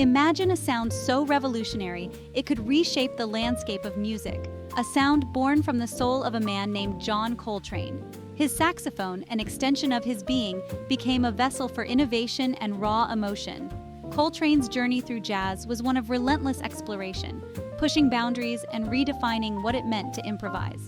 Imagine a sound so revolutionary it could reshape the landscape of music, a sound born from the soul of a man named John Coltrane. His saxophone, an extension of his being, became a vessel for innovation and raw emotion. Coltrane's journey through jazz was one of relentless exploration, pushing boundaries and redefining what it meant to improvise.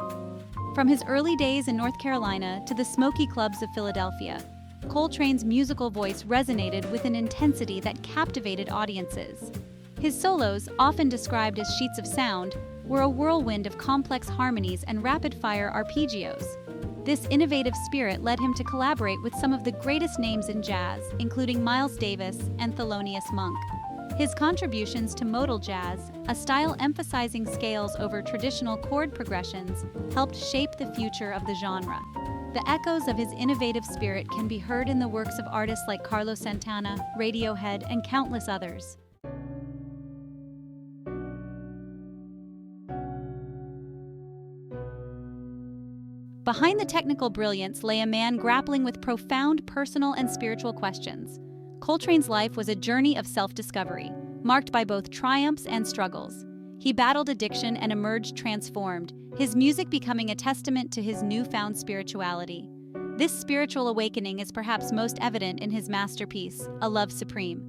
From his early days in North Carolina to the smoky clubs of Philadelphia, Coltrane's musical voice resonated with an intensity that captivated audiences. His solos, often described as sheets of sound, were a whirlwind of complex harmonies and rapid-fire arpeggios. This innovative spirit led him to collaborate with some of the greatest names in jazz, including Miles Davis and Thelonious Monk. His contributions to modal jazz, a style emphasizing scales over traditional chord progressions, helped shape the future of the genre. The echoes of his innovative spirit can be heard in the works of artists like Carlos Santana, Radiohead, and countless others. Behind the technical brilliance lay a man grappling with profound personal and spiritual questions. Coltrane's life was a journey of self-discovery, marked by both triumphs and struggles. He battled addiction and emerged transformed, his music becoming a testament to his newfound spirituality. This spiritual awakening is perhaps most evident in his masterpiece, A Love Supreme.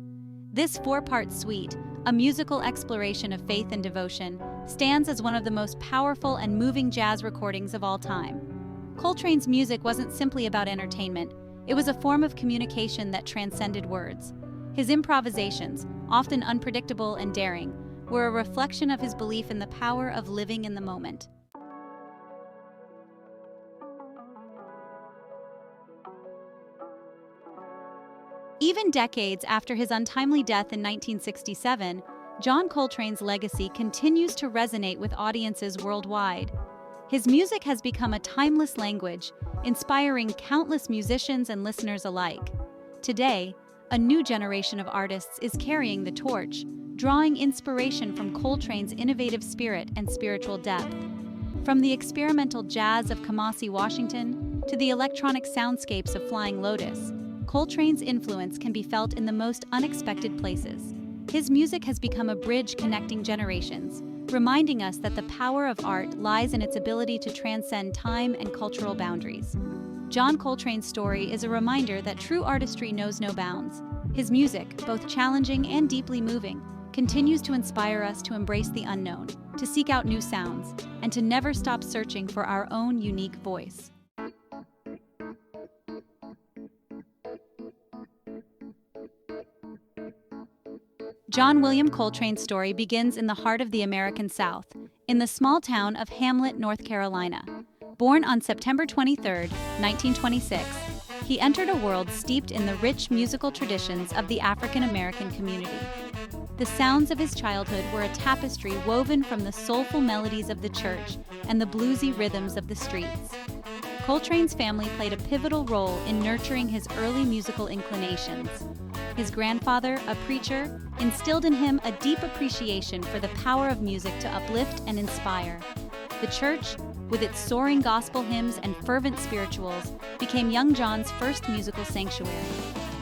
This four-part suite, a musical exploration of faith and devotion, stands as one of the most powerful and moving jazz recordings of all time. Coltrane's music wasn't simply about entertainment, it was a form of communication that transcended words. His improvisations, often unpredictable and daring, were a reflection of his belief in the power of living in the moment. Even decades after his untimely death in 1967, John Coltrane's legacy continues to resonate with audiences worldwide. His music has become a timeless language, inspiring countless musicians and listeners alike. Today, a new generation of artists is carrying the torch, drawing inspiration from Coltrane's innovative spirit and spiritual depth. From the experimental jazz of Kamasi Washington to the electronic soundscapes of Flying Lotus, Coltrane's influence can be felt in the most unexpected places. His music has become a bridge connecting generations, reminding us that the power of art lies in its ability to transcend time and cultural boundaries. John Coltrane's story is a reminder that true artistry knows no bounds. His music, both challenging and deeply moving, continues to inspire us to embrace the unknown, to seek out new sounds, and to never stop searching for our own unique voice. John William Coltrane's story begins in the heart of the American South, in the small town of Hamlet, North Carolina. Born on September 23, 1926, he entered a world steeped in the rich musical traditions of the African American community. The sounds of his childhood were a tapestry woven from the soulful melodies of the church and the bluesy rhythms of the streets. Coltrane's family played a pivotal role in nurturing his early musical inclinations. His grandfather, a preacher, instilled in him a deep appreciation for the power of music to uplift and inspire. The church, with its soaring gospel hymns and fervent spirituals, became young John's first musical sanctuary.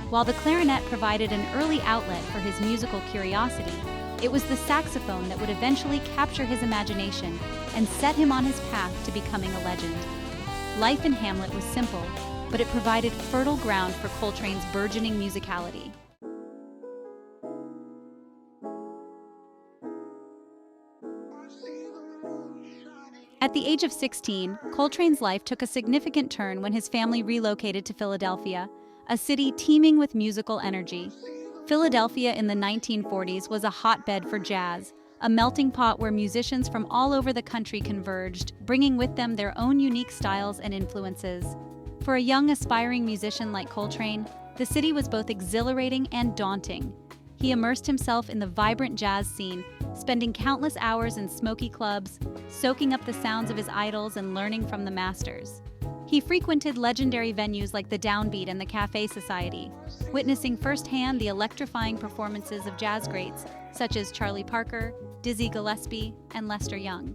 While the clarinet provided an early outlet for his musical curiosity, it was the saxophone that would eventually capture his imagination and set him on his path to becoming a legend. Life in Hamlet was simple, but it provided fertile ground for Coltrane's burgeoning musicality. At the age of 16, Coltrane's life took a significant turn when his family relocated to Philadelphia, a city teeming with musical energy. Philadelphia in the 1940s was a hotbed for jazz, a melting pot where musicians from all over the country converged, bringing with them their own unique styles and influences. For a young, aspiring musician like Coltrane, the city was both exhilarating and daunting. He immersed himself in the vibrant jazz scene, spending countless hours in smoky clubs, soaking up the sounds of his idols and learning from the masters. He frequented legendary venues like the Downbeat and the Cafe Society, witnessing firsthand the electrifying performances of jazz greats such as Charlie Parker, Dizzy Gillespie, and Lester Young.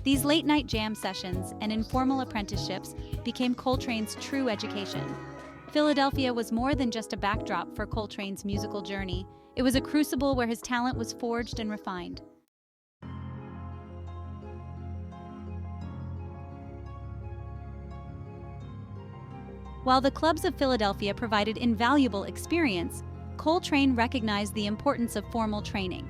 These late-night jam sessions and informal apprenticeships became Coltrane's true education. Philadelphia was more than just a backdrop for Coltrane's musical journey. It was a crucible where his talent was forged and refined. While the clubs of Philadelphia provided invaluable experience, Coltrane recognized the importance of formal training.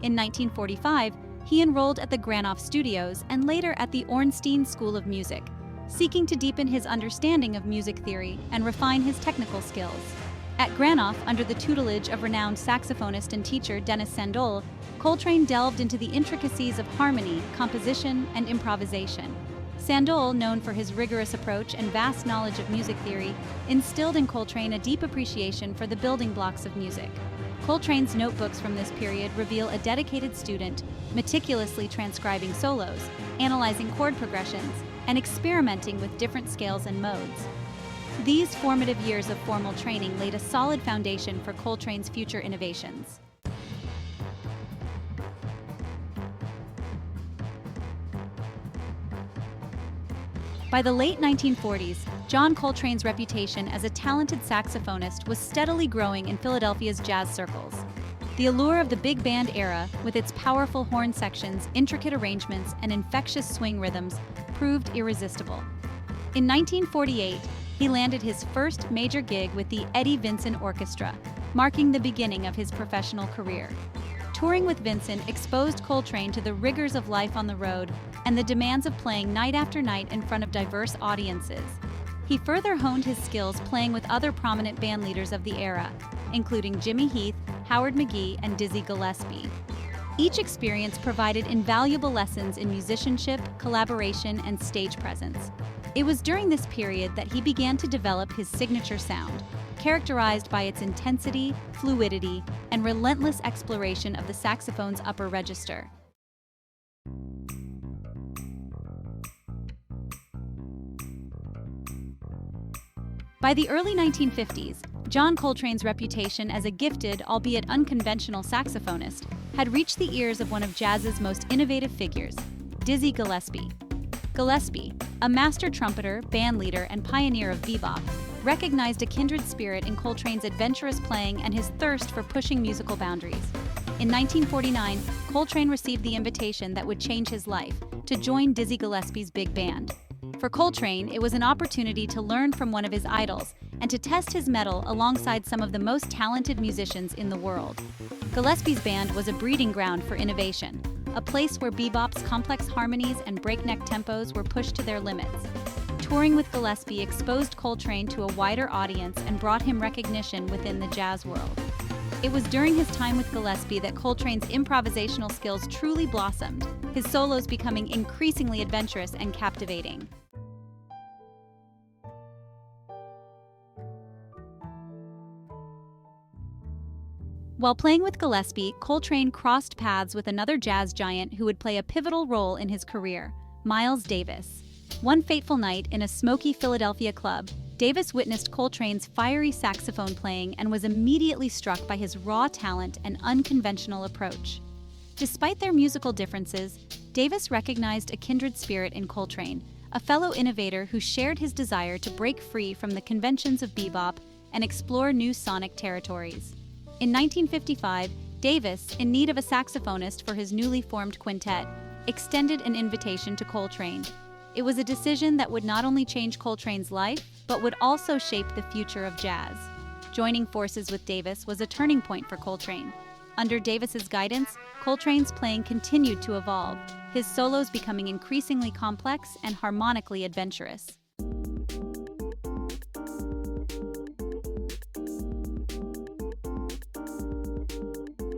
In 1945, he enrolled at the Granoff Studios and later at the Ornstein School of Music, seeking to deepen his understanding of music theory and refine his technical skills. At Granoff, under the tutelage of renowned saxophonist and teacher Dennis Sandol, Coltrane delved into the intricacies of harmony, composition, and improvisation. Sandol, known for his rigorous approach and vast knowledge of music theory, instilled in Coltrane a deep appreciation for the building blocks of music. Coltrane's notebooks from this period reveal a dedicated student, meticulously transcribing solos, analyzing chord progressions, and experimenting with different scales and modes. These formative years of formal training laid a solid foundation for Coltrane's future innovations. By the late 1940s, John Coltrane's reputation as a talented saxophonist was steadily growing in Philadelphia's jazz circles. The allure of the big band era, with its powerful horn sections, intricate arrangements, and infectious swing rhythms, proved irresistible. In 1948, he landed his first major gig with the Eddie Vincent Orchestra, marking the beginning of his professional career. Touring with Vincent exposed Coltrane to the rigors of life on the road and the demands of playing night after night in front of diverse audiences. He further honed his skills playing with other prominent band leaders of the era, including Jimmy Heath, Howard McGhee, and Dizzy Gillespie. Each experience provided invaluable lessons in musicianship, collaboration, and stage presence. It was during this period that he began to develop his signature sound, characterized by its intensity, fluidity, and relentless exploration of the saxophone's upper register. By the early 1950s, John Coltrane's reputation as a gifted, albeit unconventional saxophonist had reached the ears of one of jazz's most innovative figures, Dizzy Gillespie. Gillespie, a master trumpeter, bandleader, and pioneer of bebop, recognized a kindred spirit in Coltrane's adventurous playing and his thirst for pushing musical boundaries. In 1949, Coltrane received the invitation that would change his life, to join Dizzy Gillespie's big band. For Coltrane, it was an opportunity to learn from one of his idols and to test his mettle alongside some of the most talented musicians in the world. Gillespie's band was a breeding ground for innovation, a place where bebop's complex harmonies and breakneck tempos were pushed to their limits. Touring with Gillespie exposed Coltrane to a wider audience and brought him recognition within the jazz world. It was during his time with Gillespie that Coltrane's improvisational skills truly blossomed, his solos becoming increasingly adventurous and captivating. While playing with Gillespie, Coltrane crossed paths with another jazz giant who would play a pivotal role in his career, Miles Davis. One fateful night in a smoky Philadelphia club, Davis witnessed Coltrane's fiery saxophone playing and was immediately struck by his raw talent and unconventional approach. Despite their musical differences, Davis recognized a kindred spirit in Coltrane, a fellow innovator who shared his desire to break free from the conventions of bebop and explore new sonic territories. In 1955, Davis, in need of a saxophonist for his newly formed quintet, extended an invitation to Coltrane. It was a decision that would not only change Coltrane's life, but would also shape the future of jazz. Joining forces with Davis was a turning point for Coltrane. Under Davis's guidance, Coltrane's playing continued to evolve, his solos becoming increasingly complex and harmonically adventurous.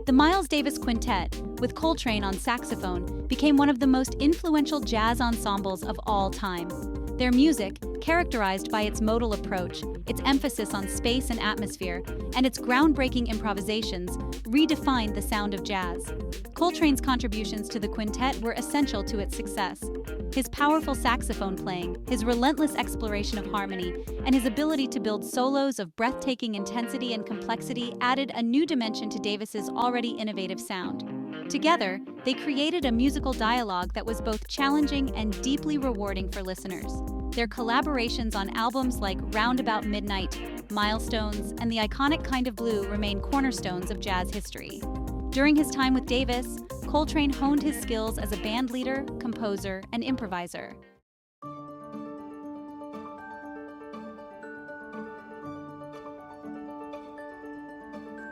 The Miles Davis Quintet, with Coltrane on saxophone, became one of the most influential jazz ensembles of all time. Their music, characterized by its modal approach, its emphasis on space and atmosphere, and its groundbreaking improvisations, redefined the sound of jazz. Coltrane's contributions to the quintet were essential to its success. His powerful saxophone playing, his relentless exploration of harmony, and his ability to build solos of breathtaking intensity and complexity added a new dimension to Davis's already innovative sound. Together, they created a musical dialogue that was both challenging and deeply rewarding for listeners. Their collaborations on albums like Roundabout Midnight, Milestones, and the iconic Kind of Blue remain cornerstones of jazz history. During his time with Davis, Coltrane honed his skills as a band leader, composer, and improviser.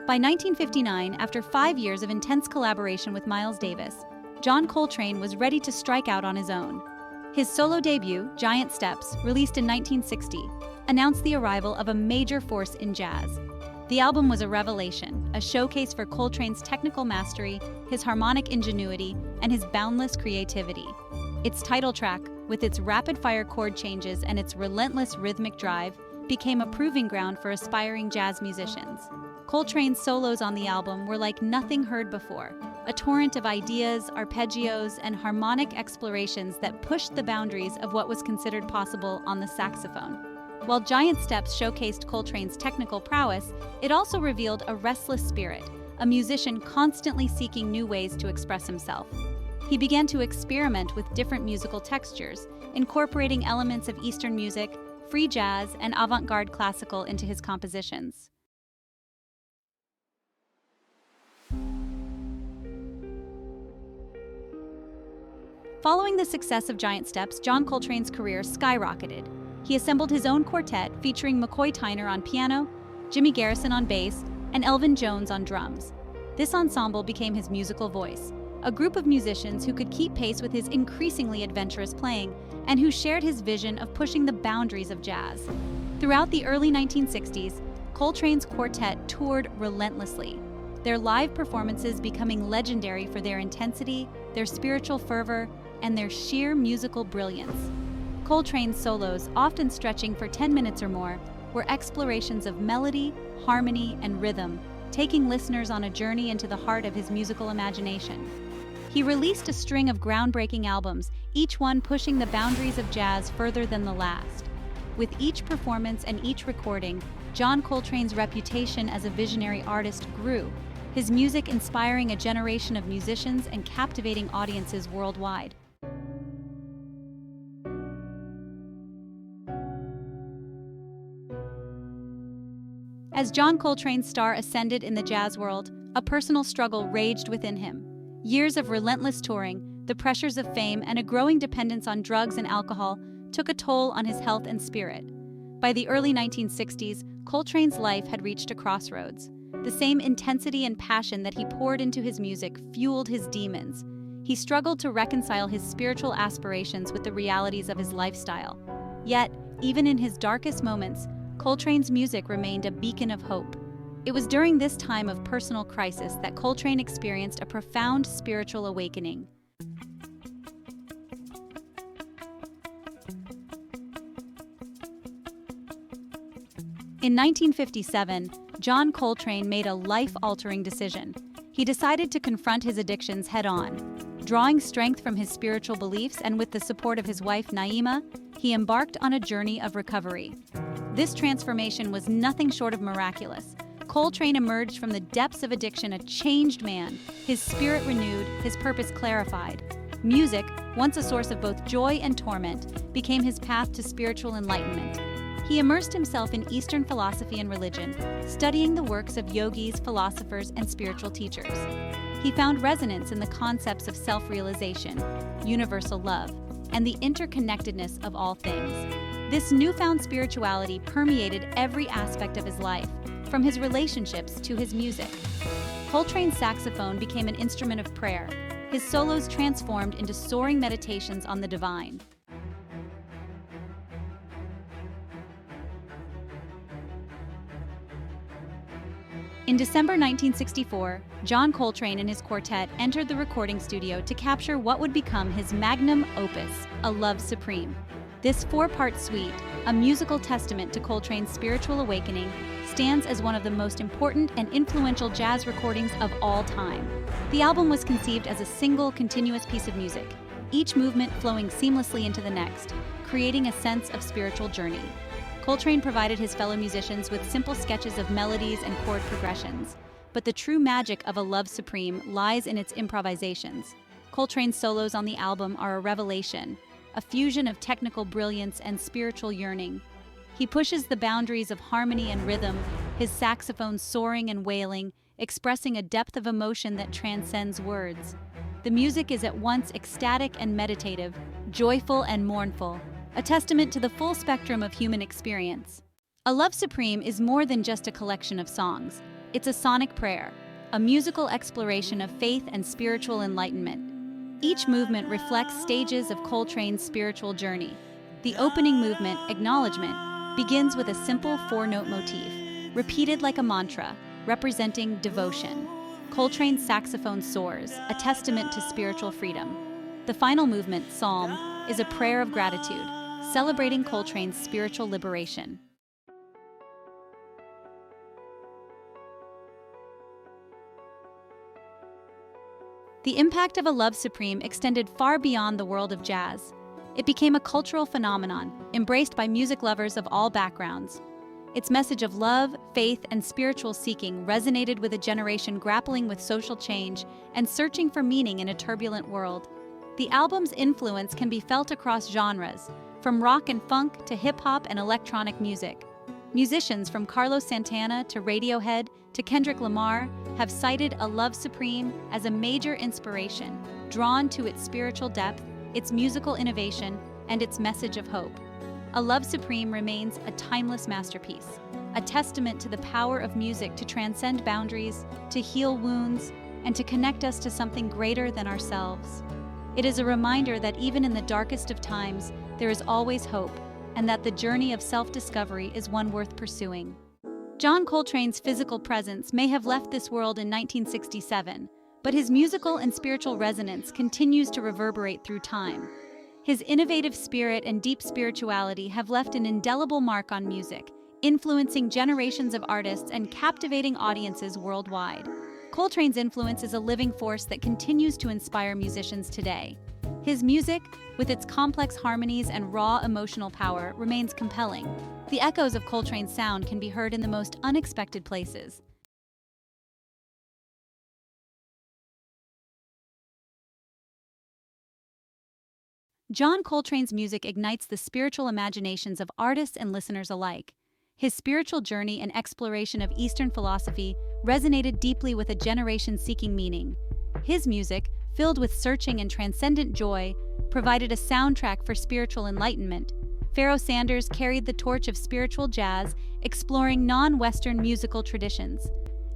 By 1959, after 5 years of intense collaboration with Miles Davis, John Coltrane was ready to strike out on his own. His solo debut, Giant Steps, released in 1960, announced the arrival of a major force in jazz. The album was a revelation, a showcase for Coltrane's technical mastery, his harmonic ingenuity, and his boundless creativity. Its title track, with its rapid-fire chord changes and its relentless rhythmic drive, became a proving ground for aspiring jazz musicians. Coltrane's solos on the album were like nothing heard before, a torrent of ideas, arpeggios, and harmonic explorations that pushed the boundaries of what was considered possible on the saxophone. While Giant Steps showcased Coltrane's technical prowess, it also revealed a restless spirit, a musician constantly seeking new ways to express himself. He began to experiment with different musical textures, incorporating elements of Eastern music, free jazz, and avant-garde classical into his compositions. Following the success of Giant Steps, John Coltrane's career skyrocketed. He assembled his own quartet featuring McCoy Tyner on piano, Jimmy Garrison on bass, and Elvin Jones on drums. This ensemble became his musical voice, a group of musicians who could keep pace with his increasingly adventurous playing and who shared his vision of pushing the boundaries of jazz. Throughout the early 1960s, Coltrane's quartet toured relentlessly, their live performances becoming legendary for their intensity, their spiritual fervor, and their sheer musical brilliance. Coltrane's solos, often stretching for 10 minutes or more, were explorations of melody, harmony, and rhythm, taking listeners on a journey into the heart of his musical imagination. He released a string of groundbreaking albums, each one pushing the boundaries of jazz further than the last. With each performance and each recording, John Coltrane's reputation as a visionary artist grew, his music inspiring a generation of musicians and captivating audiences worldwide. As John Coltrane's star ascended in the jazz world, a personal struggle raged within him. Years of relentless touring, the pressures of fame, and a growing dependence on drugs and alcohol took a toll on his health and spirit. By the early 1960s, Coltrane's life had reached a crossroads. The same intensity and passion that he poured into his music fueled his demons. He struggled to reconcile his spiritual aspirations with the realities of his lifestyle. Yet, even in his darkest moments, Coltrane's music remained a beacon of hope. It was during this time of personal crisis that Coltrane experienced a profound spiritual awakening. In 1957, John Coltrane made a life-altering decision. He decided to confront his addictions head-on. Drawing strength from his spiritual beliefs and with the support of his wife Naima, he embarked on a journey of recovery. This transformation was nothing short of miraculous. Coltrane emerged from the depths of addiction a changed man, his spirit renewed, his purpose clarified. Music, once a source of both joy and torment, became his path to spiritual enlightenment. He immersed himself in Eastern philosophy and religion, studying the works of yogis, philosophers, and spiritual teachers. He found resonance in the concepts of self-realization, universal love, and the interconnectedness of all things. This newfound spirituality permeated every aspect of his life, from his relationships to his music. Coltrane's saxophone became an instrument of prayer. His solos transformed into soaring meditations on the divine. In December 1964, John Coltrane and his quartet entered the recording studio to capture what would become his magnum opus, A Love Supreme. This four-part suite, a musical testament to Coltrane's spiritual awakening, stands as one of the most important and influential jazz recordings of all time. The album was conceived as a single, continuous piece of music, each movement flowing seamlessly into the next, creating a sense of spiritual journey. Coltrane provided his fellow musicians with simple sketches of melodies and chord progressions, but the true magic of A Love Supreme lies in its improvisations. Coltrane's solos on the album are a revelation, a fusion of technical brilliance and spiritual yearning. He pushes the boundaries of harmony and rhythm, his saxophone soaring and wailing, expressing a depth of emotion that transcends words. The music is at once ecstatic and meditative, joyful and mournful, a testament to the full spectrum of human experience. A Love Supreme is more than just a collection of songs. It's a sonic prayer, a musical exploration of faith and spiritual enlightenment. Each movement reflects stages of Coltrane's spiritual journey. The opening movement, Acknowledgement, begins with a simple four-note motif, repeated like a mantra, representing devotion. Coltrane's saxophone soars, a testament to spiritual freedom. The final movement, Psalm, is a prayer of gratitude, celebrating Coltrane's spiritual liberation. The impact of A Love Supreme extended far beyond the world of jazz. It became a cultural phenomenon, embraced by music lovers of all backgrounds. Its message of love, faith, and spiritual seeking resonated with a generation grappling with social change and searching for meaning in a turbulent world. The album's influence can be felt across genres, from rock and funk to hip-hop and electronic music. Musicians from Carlos Santana to Radiohead to Kendrick Lamar have cited A Love Supreme as a major inspiration, drawn to its spiritual depth, its musical innovation, and its message of hope. A Love Supreme remains a timeless masterpiece, a testament to the power of music to transcend boundaries, to heal wounds, and to connect us to something greater than ourselves. It is a reminder that even in the darkest of times, there is always hope, and that the journey of self-discovery is one worth pursuing. John Coltrane's physical presence may have left this world in 1967, but his musical and spiritual resonance continues to reverberate through time. His innovative spirit and deep spirituality have left an indelible mark on music, influencing generations of artists and captivating audiences worldwide. Coltrane's influence is a living force that continues to inspire musicians today. His music, with its complex harmonies and raw emotional power, remains compelling. The echoes of Coltrane's sound can be heard in the most unexpected places. John Coltrane's music ignites the spiritual imaginations of artists and listeners alike. His spiritual journey and exploration of Eastern philosophy resonated deeply with a generation seeking meaning. His music, filled with searching and transcendent joy, provided a soundtrack for spiritual enlightenment. Pharoah Sanders carried the torch of spiritual jazz, exploring non-Western musical traditions.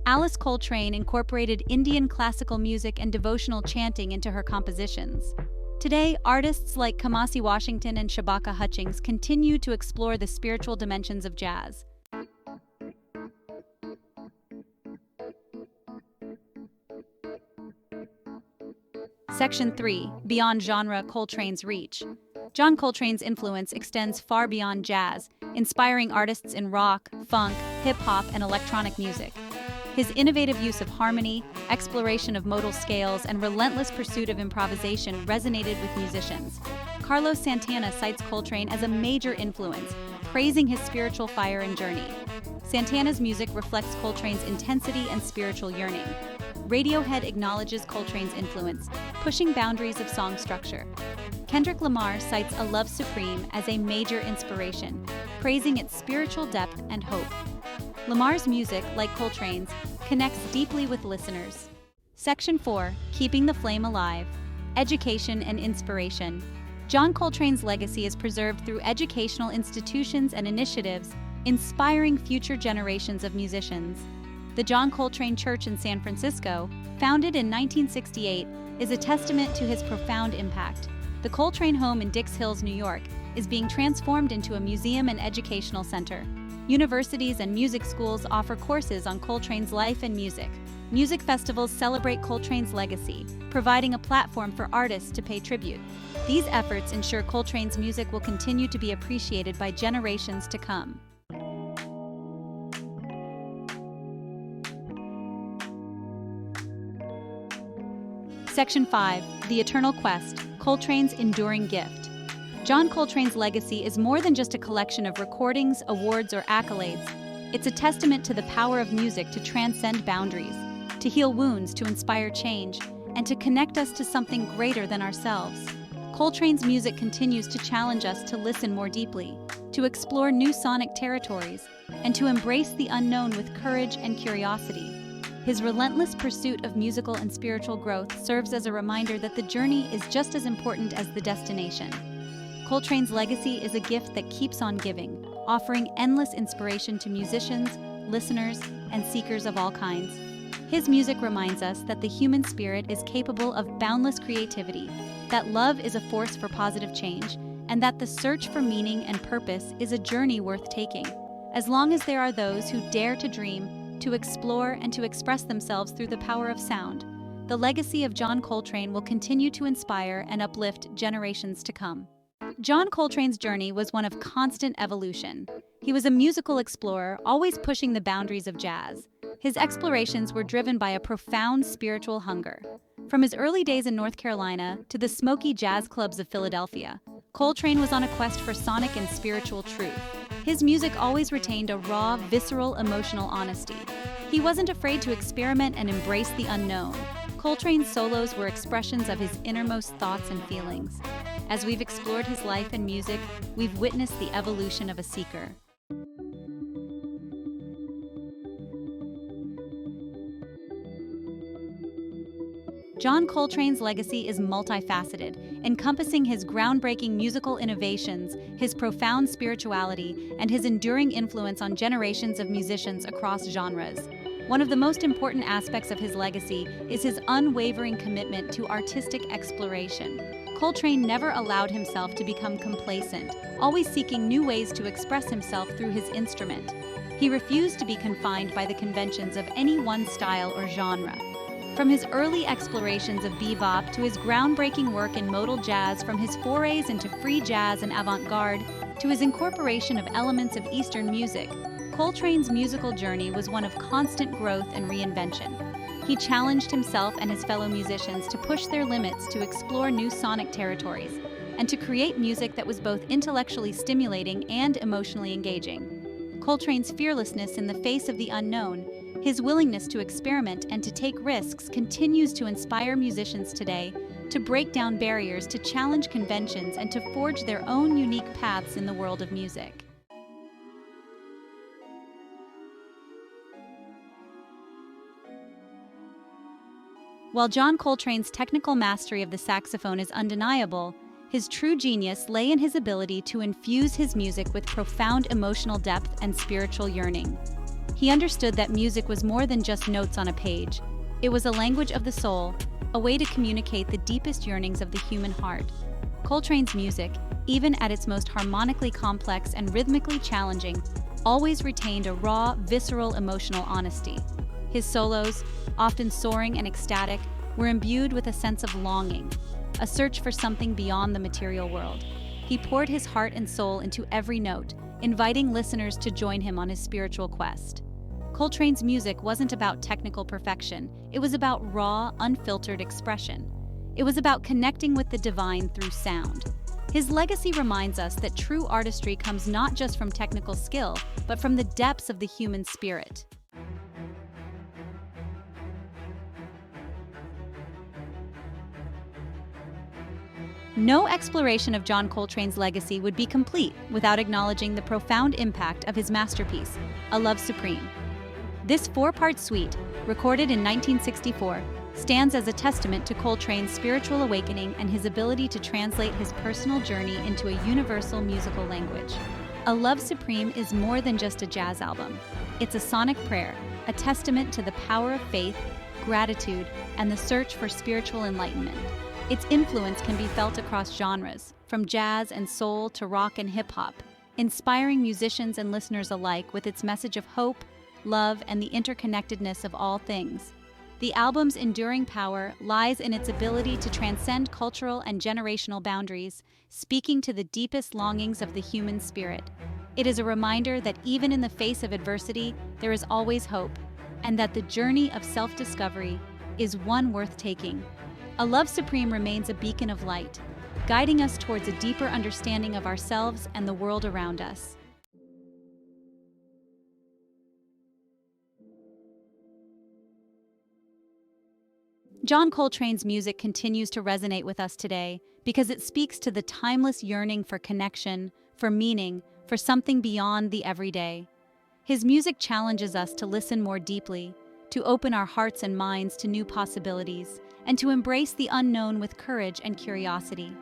Alice Coltrane incorporated Indian classical music and devotional chanting into her compositions. Today, artists like Kamasi Washington and Shabaka Hutchings continue to explore the spiritual dimensions of jazz. Section 3. Beyond Genre, Coltrane's Reach. John Coltrane's influence extends far beyond jazz, inspiring artists in rock, funk, hip-hop, and electronic music. His innovative use of harmony, exploration of modal scales, and relentless pursuit of improvisation resonated with musicians. Carlos Santana cites Coltrane as a major influence, praising his spiritual fire and journey. Santana's music reflects Coltrane's intensity and spiritual yearning. Radiohead acknowledges Coltrane's influence, pushing boundaries of song structure. Kendrick Lamar cites A Love Supreme as a major inspiration, praising its spiritual depth and hope. Lamar's music, like Coltrane's, connects deeply with listeners. Section 4. Keeping the Flame Alive. Education and Inspiration. John Coltrane's legacy is preserved through educational institutions and initiatives, inspiring future generations of musicians. The John Coltrane Church in San Francisco, founded in 1968, is a testament to his profound impact. The Coltrane home in Dix Hills, New York, is being transformed into a museum and educational center. Universities and music schools offer courses on Coltrane's life and music. Music festivals celebrate Coltrane's legacy, providing a platform for artists to pay tribute. These efforts ensure Coltrane's music will continue to be appreciated by generations to come. Section 5. The Eternal Quest, Coltrane's Enduring Gift. John Coltrane's legacy is more than just a collection of recordings, awards, or accolades. It's a testament to the power of music to transcend boundaries, to heal wounds, to inspire change, and to connect us to something greater than ourselves. Coltrane's music continues to challenge us to listen more deeply, to explore new sonic territories, and to embrace the unknown with courage and curiosity. His relentless pursuit of musical and spiritual growth serves as a reminder that the journey is just as important as the destination. Coltrane's legacy is a gift that keeps on giving, offering endless inspiration to musicians, listeners, and seekers of all kinds. His music reminds us that the human spirit is capable of boundless creativity, that love is a force for positive change, and that the search for meaning and purpose is a journey worth taking, as long as there are those who dare to dream, to explore, and to express themselves through the power of sound. The legacy of John Coltrane will continue to inspire and uplift generations to come. John Coltrane's journey was one of constant evolution. He was a musical explorer, always pushing the boundaries of jazz. His explorations were driven by a profound spiritual hunger. From his early days in North Carolina to the smoky jazz clubs of Philadelphia, Coltrane was on a quest for sonic and spiritual truth. His music always retained a raw, visceral, emotional honesty. He wasn't afraid to experiment and embrace the unknown. Coltrane's solos were expressions of his innermost thoughts and feelings. As we've explored his life and music, we've witnessed the evolution of a seeker. John Coltrane's legacy is multifaceted, encompassing his groundbreaking musical innovations, his profound spirituality, and his enduring influence on generations of musicians across genres. One of the most important aspects of his legacy is his unwavering commitment to artistic exploration. Coltrane never allowed himself to become complacent, always seeking new ways to express himself through his instrument. He refused to be confined by the conventions of any one style or genre. From his early explorations of bebop to his groundbreaking work in modal jazz, from his forays into free jazz and avant-garde to his incorporation of elements of Eastern music, Coltrane's musical journey was one of constant growth and reinvention. He challenged himself and his fellow musicians to push their limits, to explore new sonic territories, and to create music that was both intellectually stimulating and emotionally engaging. Coltrane's fearlessness in the face of the unknown, his willingness to experiment and to take risks, continues to inspire musicians today to break down barriers, to challenge conventions, and to forge their own unique paths in the world of music. While John Coltrane's technical mastery of the saxophone is undeniable, his true genius lay in his ability to infuse his music with profound emotional depth and spiritual yearning. He understood that music was more than just notes on a page. It was a language of the soul, a way to communicate the deepest yearnings of the human heart. Coltrane's music, even at its most harmonically complex and rhythmically challenging, always retained a raw, visceral emotional honesty. His solos, often soaring and ecstatic, were imbued with a sense of longing, a search for something beyond the material world. He poured his heart and soul into every note, inviting listeners to join him on his spiritual quest. Coltrane's music wasn't about technical perfection, it was about raw, unfiltered expression. It was about connecting with the divine through sound. His legacy reminds us that true artistry comes not just from technical skill, but from the depths of the human spirit. No exploration of John Coltrane's legacy would be complete without acknowledging the profound impact of his masterpiece, A Love Supreme. This four-part suite, recorded in 1964, stands as a testament to Coltrane's spiritual awakening and his ability to translate his personal journey into a universal musical language. A Love Supreme is more than just a jazz album. It's a sonic prayer, a testament to the power of faith, gratitude, and the search for spiritual enlightenment. Its influence can be felt across genres, from jazz and soul to rock and hip-hop, inspiring musicians and listeners alike with its message of hope, love, and the interconnectedness of all things. The album's enduring power lies in its ability to transcend cultural and generational boundaries, speaking to the deepest longings of the human spirit. It is a reminder that even in the face of adversity, there is always hope, and that the journey of self-discovery is one worth taking. A Love Supreme remains a beacon of light, guiding us towards a deeper understanding of ourselves and the world around us. John Coltrane's music continues to resonate with us today because it speaks to the timeless yearning for connection, for meaning, for something beyond the everyday. His music challenges us to listen more deeply, to open our hearts and minds to new possibilities, and to embrace the unknown with courage and curiosity.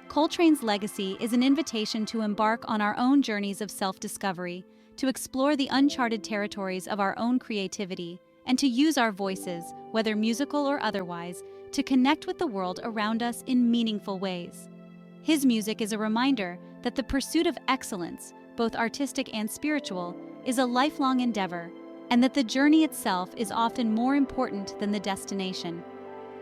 Coltrane's legacy is an invitation to embark on our own journeys of self-discovery, to explore the uncharted territories of our own creativity, and to use our voices, whether musical or otherwise, to connect with the world around us in meaningful ways. His music is a reminder that the pursuit of excellence, both artistic and spiritual, is a lifelong endeavor, and that the journey itself is often more important than the destination.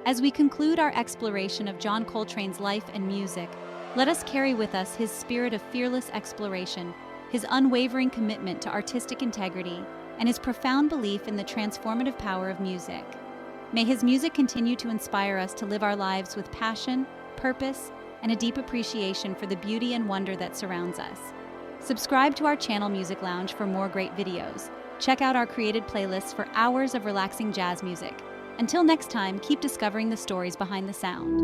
As we conclude our exploration of John Coltrane's life and music, let us carry with us his spirit of fearless exploration, his unwavering commitment to artistic integrity, and his profound belief in the transformative power of music. May his music continue to inspire us to live our lives with passion, purpose, and a deep appreciation for the beauty and wonder that surrounds us. Subscribe to our channel Music Lounge for more great videos. Check out our created playlists for hours of relaxing jazz music. Until next time, keep discovering the stories behind the sound.